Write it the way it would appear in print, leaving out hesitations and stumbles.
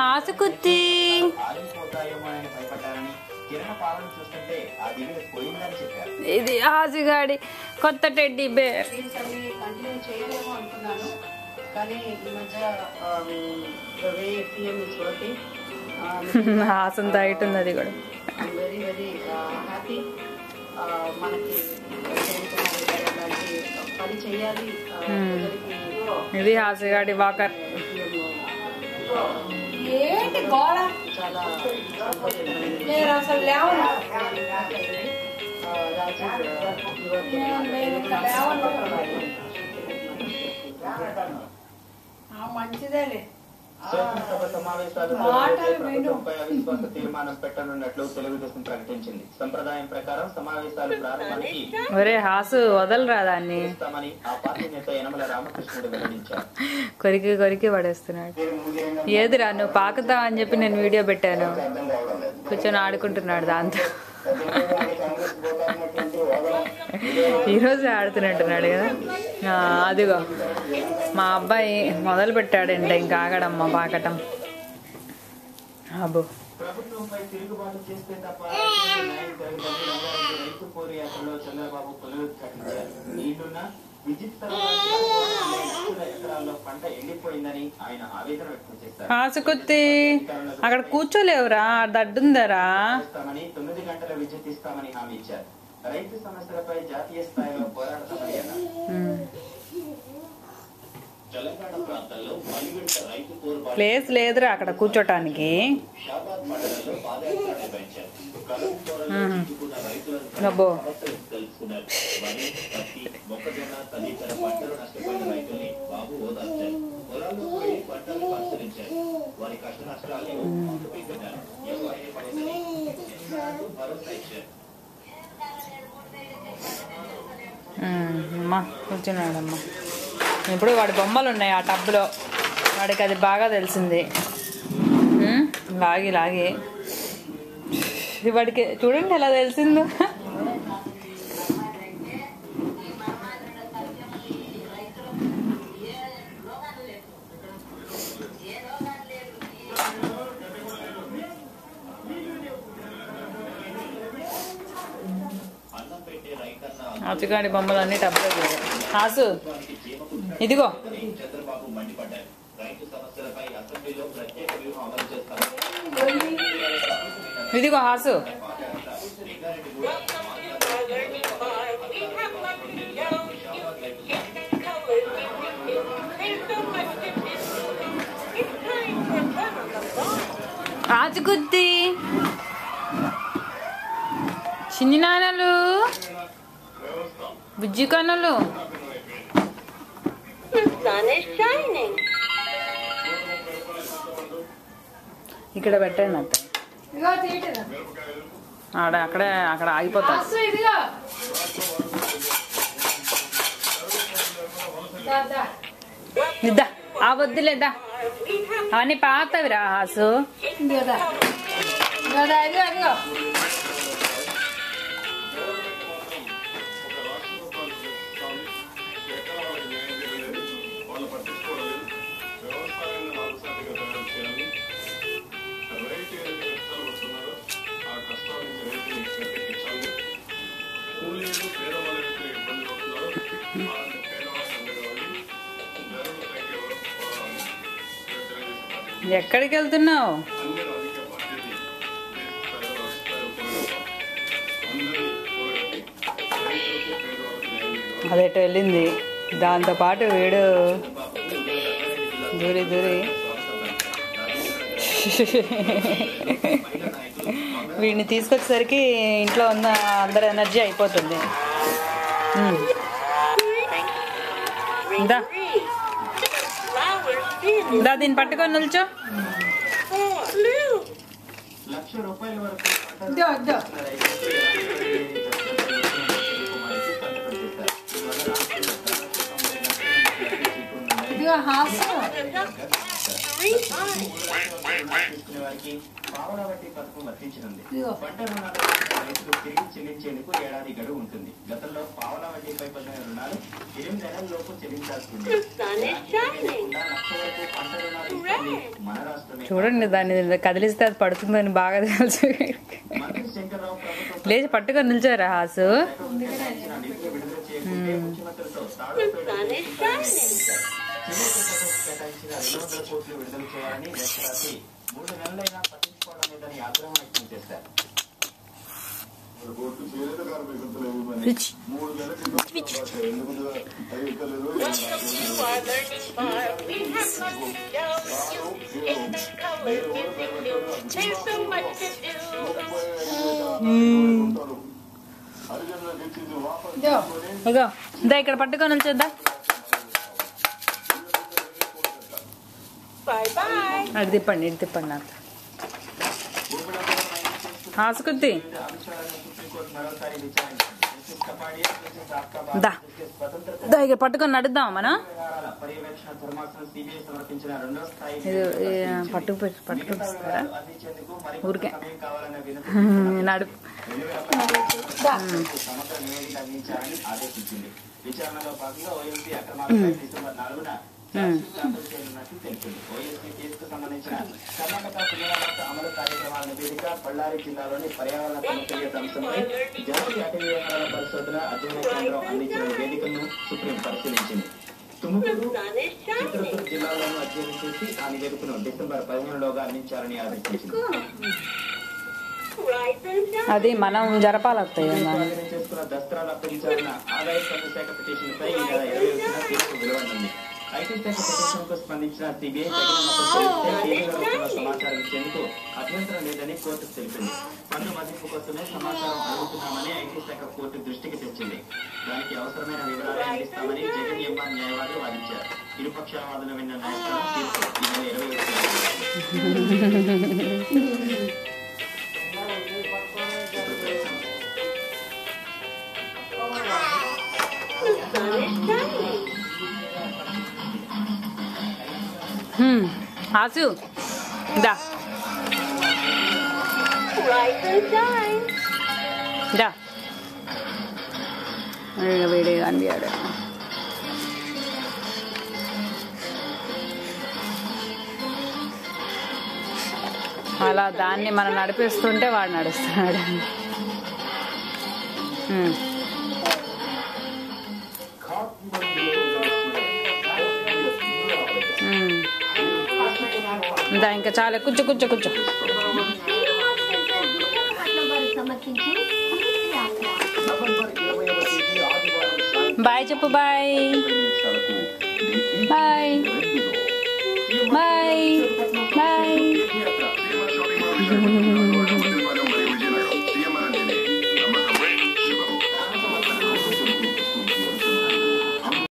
ఆసుకుత్తి ఇది ఆజుగాడి కొత్త teddy bear. హాసంత height ఉంది అది కూడా. ఇది హాసిగాడి వాకర్. మంచిదేలే. శాసనసభ సమావేశాలు ప్రభుత్వంపై అవిశ్వాస తీర్మానం పెట్టనున్నట్లు తెలుగుదేశం ప్రకటించింది. సంప్రదాయం ప్రకారం సమావేశాలు ప్రారంభానికి హాసు వదలరా దాన్ని ఆ పార్టీ నేత యనమల రామకృష్ణుడు వెల్లడించారు. కొరికి కొరికి పడేస్తున్నాడు. ఏదిరా నువ్వు పాకుతావు అని చెప్పి నేను వీడియో పెట్టాను. కూర్చొని ఆడుకుంటున్నాడు దాంతో. ఈరోజు ఆడుతున్నట్టున్నాడు కదా. అదిగో మా అబ్బాయి మొదలు పెట్టాడంటే ఇంకా ఆగడమ్మా పాకటం. అబ్బో ప్రభుత్వంపై తిరుగుబాటు చేస్తే తప్ప రైతు పోరు యాత్రలో చంద్రబాబు పునరుద్ఘాటించారు. నీళ్లున్న విద్యుత్ ఎకరాల్లో పంట ఎండిపోయిందని ఆయన ఆవేదన వ్యక్తం చేశారు. ఆసుకొత్తి అక్కడ కూర్చోలేవురా, దడ్డుందరా. 9 గంటల విద్యుత్ ఇస్తామని హామీ ఇచ్చారు. రైతు సమస్యలపై జాతీయ స్థాయిలో పోరాడతామని అన్నారు. తెలంగాణ ప్రాంతంలో మలివింట రైతు పోరు ప్లేస్ లేదురా అక్కడ కూర్చోటానికి. షాబాద్ మండలంలో పాదయాత్ర నిర్వహించారు. అబ్బో తెలుసుకున్నారు. వరి, పత్తి, మొక్కజొన్న తదితర పంటలు నష్టపోయిన రైతుల్ని బాబు ఓదార్చారు. పొలాల్లో పోయి పంటలు పరిశీలించారు. వారి కష్ట నష్టాలను పెట్టారు. భరోసా ఇచ్చారు. అమ్మా కూర్చున్నాడమ్మా. ఇప్పుడు వాడి బొమ్మలు ఉన్నాయి ఆ టబ్లో. వాడికి అది బాగా తెలిసింది. లాగి లాగి ఇది వాడికి చూడండి ఎలా తెలిసిందో. అచ్చగాడి బొమ్మలు అన్ని టబ్లో హాసు ఇదిగో. ఇదిగో హాసు. ఆచుకుత్తి చిన్ని నాన్నలు బుజ్జి కన్నులు. ఇక్కడ పెట్టండి అత్త. అక్కడ ఆగిపోతాడు. ఇద్దా ఆ వద్దులేదా అవన్నీ పాతవిరా హాసు. ఎక్కడికి వెళ్తున్నావు? అదెటు వెళ్ళింది. దాంతోపాటు వీడు దూరి దూరి వీడిని తీసుకొచ్చేసరికి ఇంట్లో ఉన్న అందరి ఎనర్జీ అయిపోతుంది. దా దీన్ని పట్టుకొని నిల్చో. ఇదిగో హాసు రుణాలు తీసుకునే వారికి పావలా వడ్డీ పథకం వర్తించనుంది. పంట రుణాలు రైతులు తిరిగి చెల్లించేందుకు ఏడాది గడువు ఉంటుంది. గతంలో పావలా వడ్డీపై పొందిన రుణాలు 8 నెలల లోపు చెల్లించాల్సి ఉంది. లక్ష వరకు పంట రుణాలు ఇస్తుంది మన రాష్ట్రమే. చూడండి, దాన్ని కదిలిస్తే అది పడుతుందని బాగా తెలుసు. మంత్రి శంకర్రావు ప్రభుత్వం లేచి పట్టుకొని నిల్చోరా హాసు. నిధులు విడుదల చేయకుంటే ముఖ్యమంత్రితో కేటాయించిన 200 కోట్లు విడుదల చేయాలని లెక్కరాసి 3 నెలలైనా పట్టించుకోవడం లేదని ఆగ్రహం వ్యక్తం చేశారు. ఇగో ఇదా ఇక్కడ పట్టుకొని నిల్చోద్దా. అటు తిప్పండి, ఇటు తిప్పండి. నాకు హాసుకుద్ది దా దా ఇక్కడ పట్టుకొని నడుద్దామా మనం. పట్టుకుపిస్తారా ఊరికే నడుపు. విచారణలో భాగంగా ఓఎంపీ అక్రమాలపై డిసెంబర్ 4న దాఖలు చేయనున్నట్లు తెలిపింది. ఓఎస్పీ కేసుకు సంబంధించిన కర్ణాటక పునరావాస అమలు కార్యక్రమాల నివేదిక బళ్ళారి జిల్లాలోని పర్యావరణ సమతుల్యత అంశంపై జాతీయ అటవీ వ్యవహారాల పరిశోధన అధ్యయన కేంద్రం అందించిన నివేదికను సుప్రీం పరిశీలించింది. తుముకూరు, చిత్రదుర్గ జిల్లాలను అధ్యయనం చేసి ఆ నివేదికను డిసెంబర్ 15లోగా అందించాలని ఆదేశించింది. అది మనం జరపాలవుతాయి. చేసుకున్న దస్త్రాలు అప్పగించాలన్న ఆదాయ పన్ను శాఖ పిటిషన్ పై ఈ నెల 21న తీర్పు వెలువడింది. ఐటీ శాఖ పిటిషన్ కు స్పందించిన సిబిఐ సమాచారం ఇచ్చేందుకు అభ్యంతరం లేదని కోర్టుకు తెలిపింది. పన్ను మదింపు కోసమే సమాచారం అడుగుతున్నామని ఐటీ శాఖ కోర్టు దృష్టికి తెచ్చింది. దానికి అవసరమైన వివరాలు అందిస్తామని జగన్ ఎంఆర్ న్యాయవాదులు వాదించారు. ఇరుపక్షాల వాదన విన్న న్యాయస్థానం తీర్పు ఈ నెల 21న హాసు దా దా వేడిగా అనిపించాడు. అలా దాన్ని మనం నడిపిస్తుంటే వాడు నడుస్తున్నాడు. ఇంకా చాలా కూర్చో కూర్చో కూర్చో. బాయ్ చెప్పు. Bye bye bye bye.